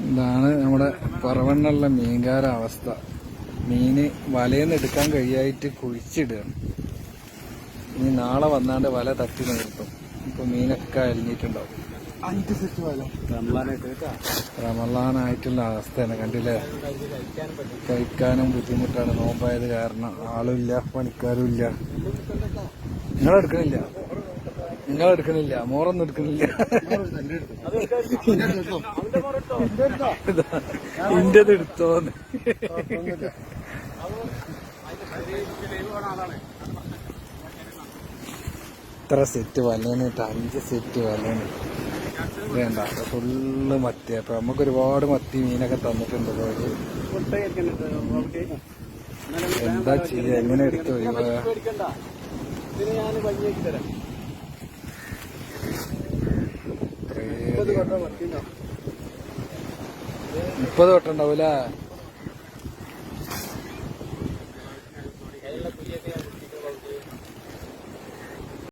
ഇതാണ് നമ്മുടെ പറവണ്ണുള്ള മീൻകാര അവസ്ഥ. മീന് വലയെന്ന് എടുക്കാൻ കഴിയായിട്ട് കുഴിച്ചിടുകയാണ്. ഇനി നാളെ വന്നാണ്ട് വല തട്ടി നിർത്തും. ഇപ്പൊ മീനൊക്കെ അലിഞ്ഞിട്ടുണ്ടാവും. 5 സെറ്റ് വല റമളാനായിട്ടുള്ള അവസ്ഥയാണ്. കണ്ടില്ലേ, കഴിക്കാനും ബുദ്ധിമുട്ടാണ്. നോമ്പായത് കാരണം ആളുമില്ല, പണിക്കാരും ഇല്ല. നിങ്ങളെടുക്കണില്ല, മോറൊന്നും എടുക്കണില്ല. ഇന്റത് എടുത്തോന്ന്. ഇത്ര സെറ്റ് വലേനിട്ട് 5 സെറ്റ് വലേന് വേണ്ട. ഫുള്ള് മത്തി. അപ്പൊ നമുക്ക് ഒരുപാട് മത്തി മീനൊക്കെ തന്നിട്ടുണ്ട്. എന്താ ചെയ്യാ, എങ്ങനെ എടുത്തു ഒഴിവാ? 30 വട്ടം ഉണ്ടാവൂല.